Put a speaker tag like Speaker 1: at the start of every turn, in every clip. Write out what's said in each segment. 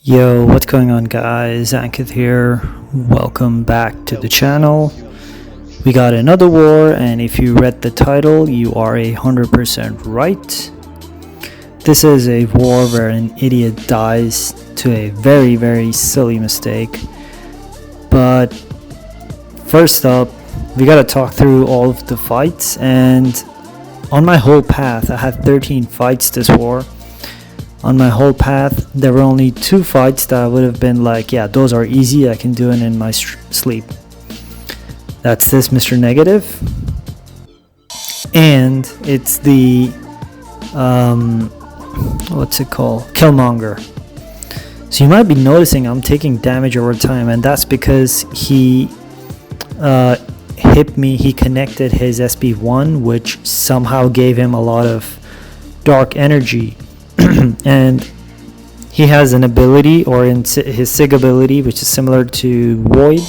Speaker 1: Yo, what's going on, guys? Ankith here. Welcome back to the channel. We got another war, and if you read the title, you are 100% right. This is a war where an idiot dies to a very silly mistake. But first up, we gotta talk through all of the fights, and on my whole path, I had 13 fights this war. On my whole path, there were only 2 fights that I would have been like, yeah, those are easy, I can do it in my sleep. That's this Mr. Negative, and it's the what's it called, Killmonger. So you might be noticing I'm taking damage over time, and that's because he hit me. He connected his SP1, which somehow gave him a lot of dark energy. And he has an ability, or in his SIG ability, which is similar to Void,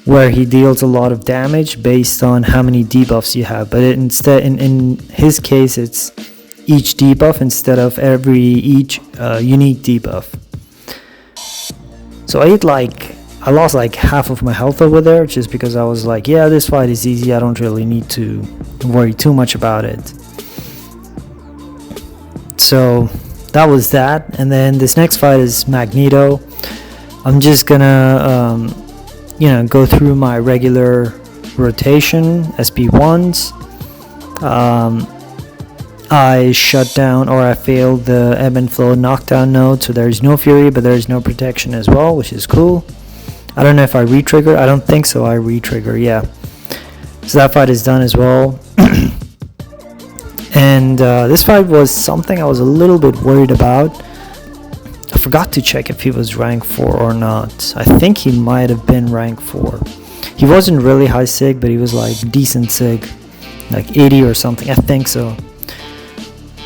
Speaker 1: where he deals a lot of damage based on how many debuffs you have. But instead, in his case, it's each debuff instead of each unique debuff. So I lost like half of my health over there, just because I was like, yeah, this fight is easy, I don't really need to worry too much about it. So that was that. And then this next fight is Magneto. I'm just gonna go through my regular rotation SP1s. I shut down, or I failed the ebb and flow knockdown node, so there's no fury, but there's no protection as well, which is cool. I don't know if I re-trigger. I don't think so. I re-trigger, yeah. So that fight is done as well. And this fight was something I was a little bit worried about. I forgot to check if he was rank 4 or not. I think he might have been rank 4. He wasn't really high SIG, but he was like decent SIG, like 80 or something, I think so.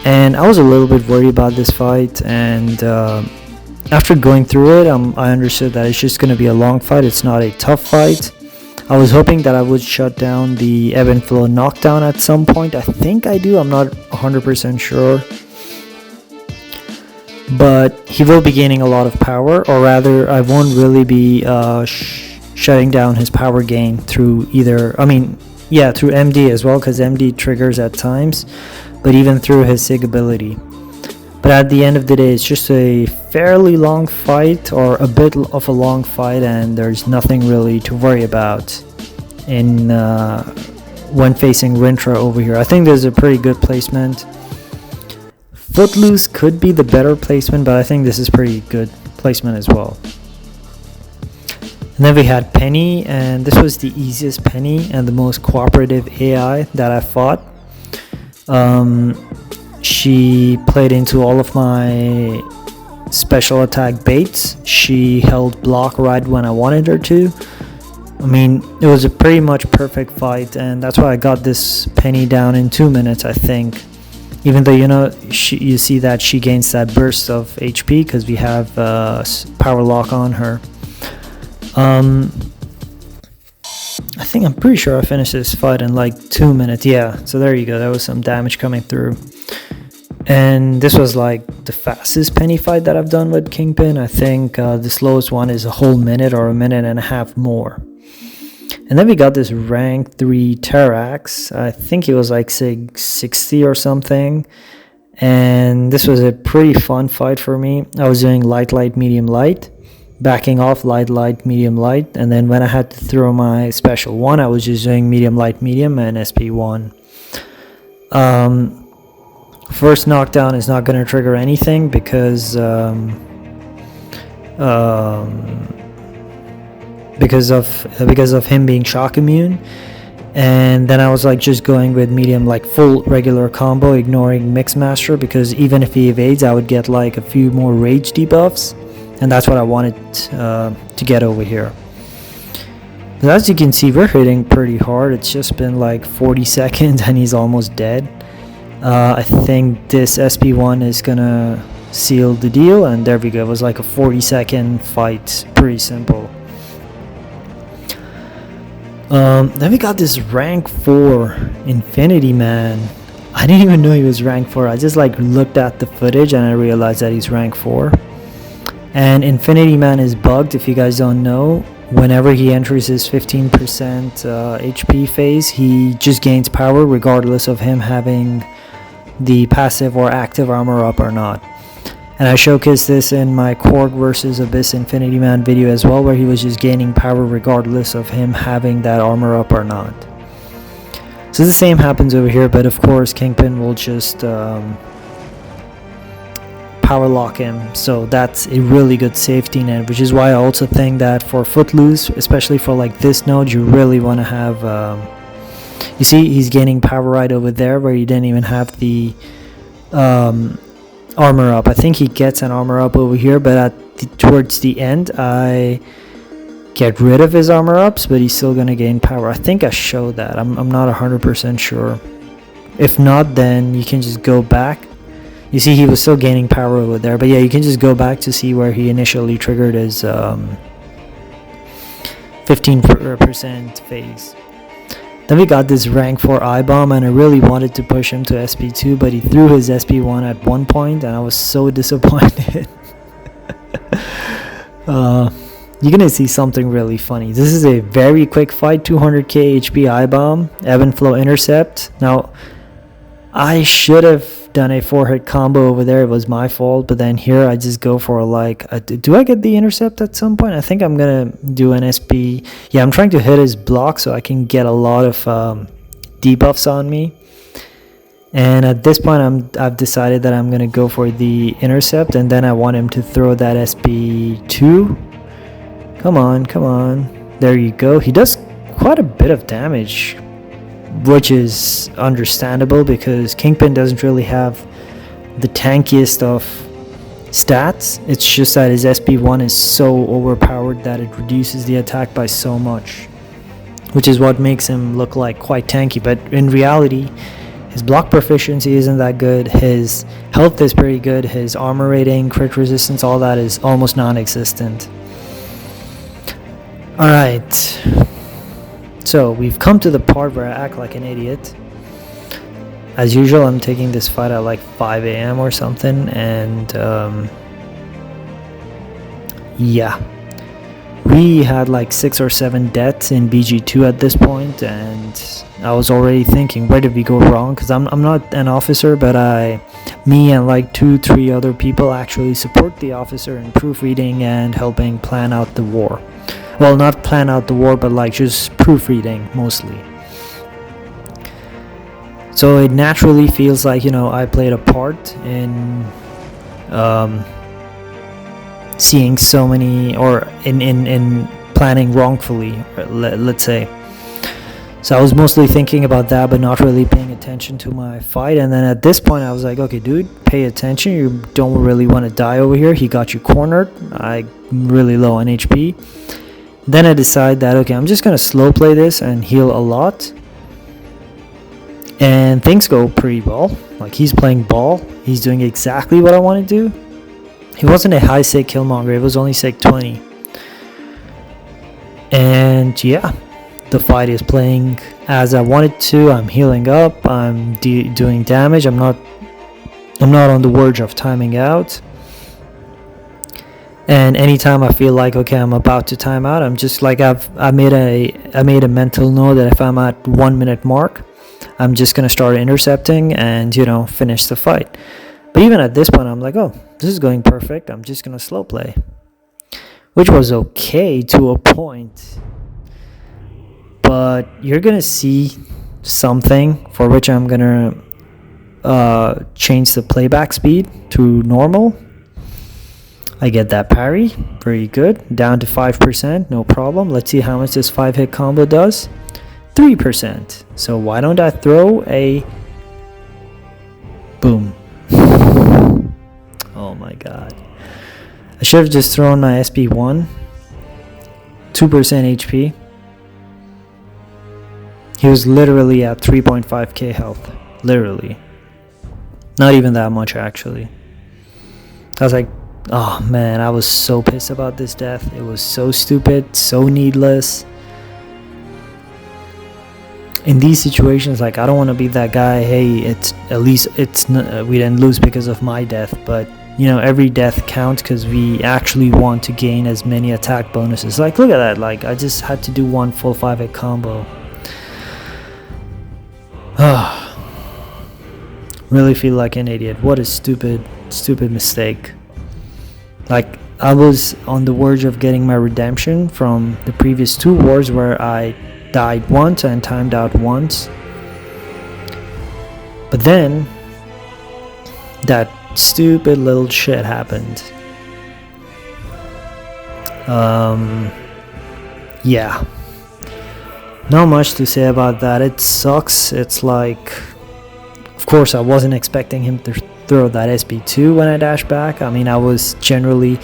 Speaker 1: And I was a little bit worried about this fight, and after going through it, I understood that it's just going to be a long fight. It's not a tough fight. I was hoping that I would shut down the ebb and flow knockdown at some point. I think I do. I'm not 100% sure. But he will be gaining a lot of power, or rather, I won't really be shutting down his power gain through through MD as well, because MD triggers at times, but even through his SIG ability. But at the end of the day, it's just a fairly long fight, or a bit of a long fight, and there's nothing really to worry about when facing Rintrah over here. I think there's a pretty good placement. Footloose could be the better placement, but I think this is pretty good placement as well. And then we had Peni, and this was the easiest Peni and the most cooperative AI that I fought. She played into all of my special attack baits. She held block right when I wanted her to. I mean, it was a pretty much perfect fight, and that's why I got this Peni down in 2 minutes, I think. Even though, you see that she gains that burst of HP because we have power lock on her. I'm pretty sure I finished this fight in like 2 minutes. Yeah, so there you go. There was some damage coming through. And this was like the fastest Peni fight that I've done with Kingpin. I think the slowest one is a whole minute or a minute and a half more. And then we got this rank 3 Terrax. I think he was like 60 or something. And this was a pretty fun fight for me. I was doing light, medium, light. Backing off light, medium, light. And then when I had to throw my special one, I was just doing medium, light, medium, and SP1. First knockdown is not going to trigger anything because of him being shock immune. And then I was like just going with medium, like full regular combo, ignoring Mixmaster, because even if he evades, I would get like a few more rage debuffs, and that's what I wanted to get over here. But as you can see, we're hitting pretty hard. It's just been like 40 seconds and he's almost dead. I think this SP1 is gonna seal the deal, and there we go. It was like a 40-second fight, pretty simple. Then we got this rank 4 Infinity Man. I didn't even know he was rank 4. I just like looked at the footage and I realized that he's rank 4. And Infinity Man is bugged, if you guys don't know. Whenever he enters his 15% HP phase, he just gains power regardless of him having the passive or active armor up or not. And I showcased this in my Korg versus Abyss Infinity Man video as well, where he was just gaining power regardless of him having that armor up or not. So the same happens over here, but of course Kingpin will just power lock him, so that's a really good safety net, which is why I also think that for Footloose, especially for like this node, you really want to have you see he's gaining power right over there where he didn't even have the armor up. I think he gets an armor up over here, but towards the end I get rid of his armor ups, but he's still gonna gain power. I think I showed that. I'm not 100% sure. If not, then you can just go back. You see he was still gaining power over there, but yeah, you can just go back to see where he initially triggered his 15% phase. Then we got this rank 4 iBom, and I really wanted to push him to SP2, but he threw his SP1 at one point, and I was so disappointed. You're gonna see something really funny. This is a very quick fight, 200k HP iBom, ebb and flow intercept. Now, I should have done a 4-hit combo over there. It was my fault, but then here I just go for like do I get the intercept at some point? I think I'm gonna do an SP. Yeah, I'm trying to hit his block so I can get a lot of debuffs on me, and at this point I've decided that I'm gonna go for the intercept, and then I want him to throw that SP2. Come on, there you go. He does quite a bit of damage, which is understandable because Kingpin doesn't really have the tankiest of stats. It's just that his SP1 is so overpowered that it reduces the attack by so much, which is what makes him look like quite tanky. But in reality, his block proficiency isn't that good, his health is pretty good, his armor rating, crit resistance, all that is almost non-existent. Alright, so we've come to the part where I act like an idiot. As usual, I'm taking this fight at like 5 a.m. or something, and yeah, we had like 6 or 7 deaths in BG2 at this point, and I was already thinking, where did we go wrong? Because I'm not an officer, but me and like 2-3 other people actually support the officer in proofreading and helping plan out the war. Well, not plan out the war, but like just proofreading mostly. So it naturally feels like, you know, I played a part in seeing so many, or in planning wrongfully, let's say. So I was mostly thinking about that, but not really paying attention to my fight. And then at this point I was like, okay dude, pay attention, you don't really want to die over here. He got you cornered. I'm really low on HP. Then I decide that, okay, I'm just gonna slow play this and heal a lot, and things go pretty well. Like, he's playing ball, he's doing exactly what I want to do. He wasn't a high sec Killmonger, it was only sec 20. And yeah, the fight is playing as I wanted to. I'm healing up, I'm doing damage, I'm not on the verge of timing out. And anytime I feel like, okay, I'm about to time out, I'm just like, I made a mental note that if I'm at 1 minute mark, I'm just gonna start intercepting and, you know, finish the fight. But even at this point, I'm like, oh, this is going perfect, I'm just gonna slow play, which was okay to a point. But you're gonna see something for which I'm gonna change the playback speed to normal. I get that parry, very good, down to 5%, no problem. Let's see how much this 5-hit combo does. 3%. So why don't I throw a boom? Oh my god. I should have just thrown my SP1. 2% HP. He was literally at 3.5k health. Literally. Not even that much actually. I was like, oh man, I was so pissed about this death. It was so stupid, so needless. In these situations, like, I don't want to be that guy, hey, it's at least we didn't lose because of my death, but you know, every death counts because we actually want to gain as many attack bonuses. Like, look at that, like I just had to do one full 5-hit combo. Really feel like an idiot. What a stupid mistake. Like, I was on the verge of getting my redemption from the previous 2 wars where I died once and timed out once. But then that stupid little shit happened. Yeah, not much to say about that. It sucks. It's like, of course I wasn't expecting him to throw that SP2 when I dash back. I mean, I was generally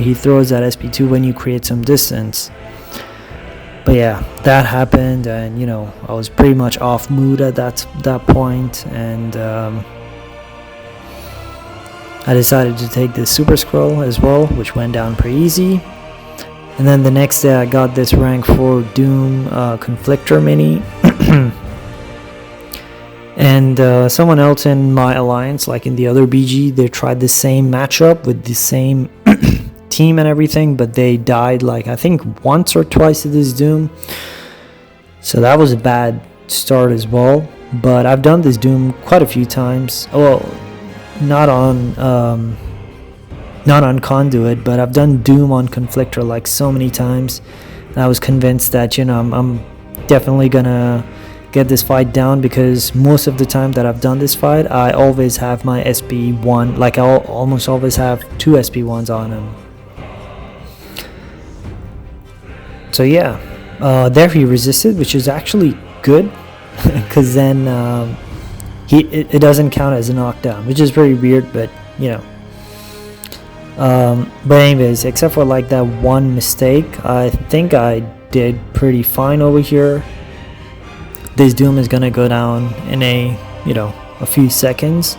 Speaker 1: he throws that SP2 when you create some distance. But yeah, that happened, and you know, I was pretty much off mood at that point, and I decided to take this Super-Skrul as well, which went down pretty easy. And then the next day I got this rank 4 Doom Conflictor Mini. And someone else in my alliance, like in the other BG, they tried the same matchup with the same team and everything, but they died like I think once or twice to this Doom. So that was a bad start as well. But I've done this Doom quite a few times. Well, not on Conduit, but I've done Doom on Conflictor like so many times, and I was convinced that, you know, I'm definitely gonna get this fight down, because most of the time that I've done this fight, I always have my SP1, like I almost always have 2 SP1s on him. So yeah, there he resisted, which is actually good, because then it doesn't count as a knockdown, which is very weird, but you know. But anyways, except for like that one mistake, I think I did pretty fine over here. This Doom is gonna go down in a few seconds.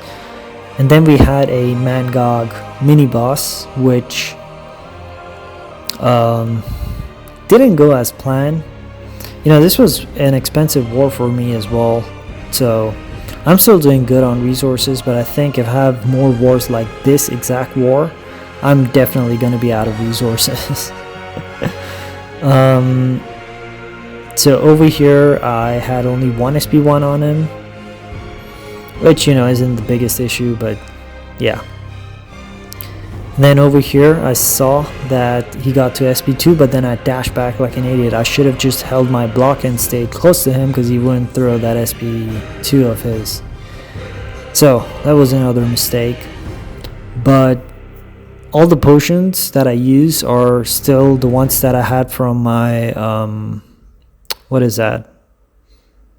Speaker 1: And then we had a Mangog mini boss, which didn't go as planned. You know, this was an expensive war for me as well, so I'm still doing good on resources, but I think if I have more wars like this exact war, I'm definitely going to be out of resources. So over here I had only 1 SP1 on him, which, you know, isn't the biggest issue, but yeah. And then over here I saw that he got to SP2, but then I dashed back like an idiot. I should have just held my block and stayed close to him, because he wouldn't throw that SP2 of his. So that was another mistake. But all the potions that I use are still the ones that I had from my what is that?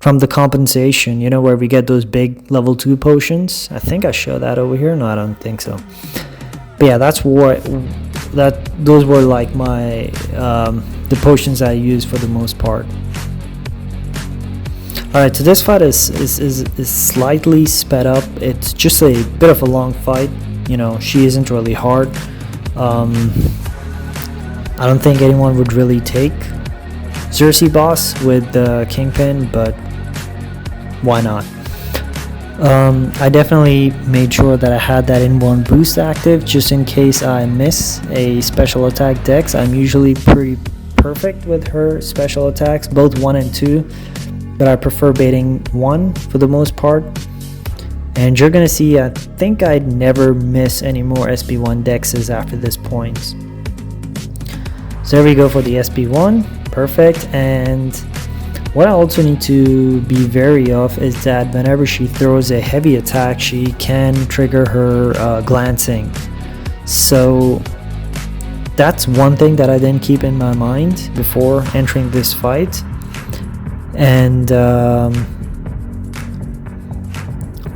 Speaker 1: From the compensation, you know, where we get those big level 2 potions. I think I show that over here. No, I don't think so. But yeah, those were like my the potions I use for the most part. Alright, so this fight is slightly sped up. It's just a bit of a long fight. You know, she isn't really hard. I don't think anyone would really take Sersi Boss with the Kingpin, but why not? I definitely made sure that I had that in-one boost active, just in case I miss a special attack dex. I'm usually pretty perfect with her special attacks, both 1 and 2, but I prefer baiting 1 for the most part. And you're gonna see, I think I'd never miss any more SP1 dexes after this point. So there we go for the SP1, perfect. And what I also need to be wary of is that whenever she throws a heavy attack, she can trigger her glancing. So that's one thing that I didn't keep in my mind before entering this fight. And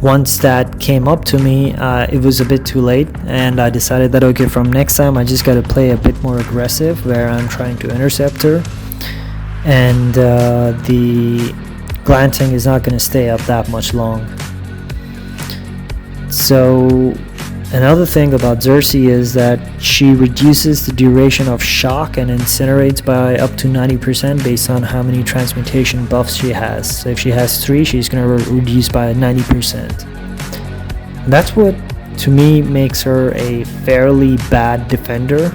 Speaker 1: once that came up to me, it was a bit too late, and I decided that okay, from next time I just gotta play a bit more aggressive, where I'm trying to intercept her, and the glancing is not gonna stay up that much long. So another thing about Sersi is that she reduces the duration of shock and incinerates by up to 90% based on how many transmutation buffs she has. So if she has 3, she's going to reduce by 90%. And that's what to me makes her a fairly bad defender,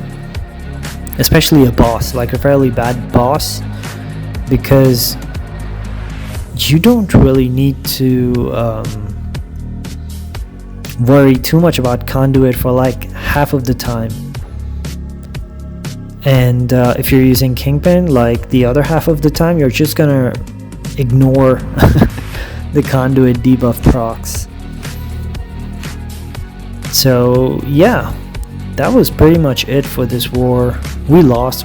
Speaker 1: especially a boss, like a fairly bad boss, because you don't really need to worry too much about conduit for like half of the time. And if you're using Kingpin, like the other half of the time, you're just gonna ignore the conduit debuff procs. So yeah, that was pretty much it for this war. We lost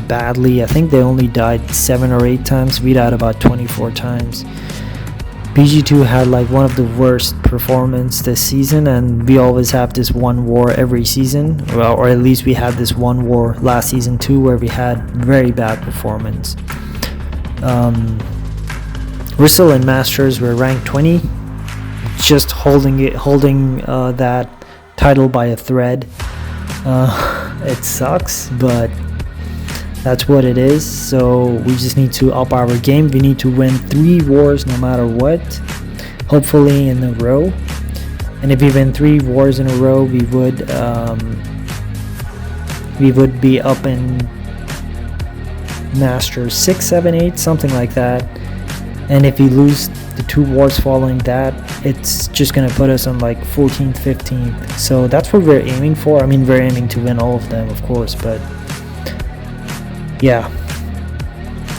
Speaker 1: badly. I think they only died 7 or 8 times. We died about 24 times. BG2 had like one of the worst performance this season, and we always have this one war every season, or at least we had this one war last season too, where we had very bad performance. We're still in Masters. We're ranked 20, just holding that title by a thread. It sucks, but that's what it is. So we just need to up our game. We need to win 3 wars no matter what, hopefully in a row. And if we win 3 wars in a row, we would be up in Masters 6, 7, 8, something like that. And if we lose the 2 wars following that, it's just gonna put us on like 14th, 15th. So that's what we're aiming for. I mean, we're aiming to win all of them, of course, but yeah,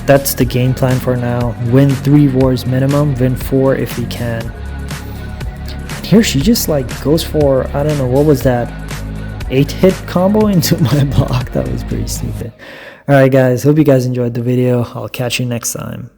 Speaker 1: that's the game plan for now. Win 3 wars minimum, win 4 if we can. And here she just like goes for, I don't know, what was that, 8-hit combo into my block. That was pretty stupid. Alright guys, hope you guys enjoyed the video. I'll catch you next time.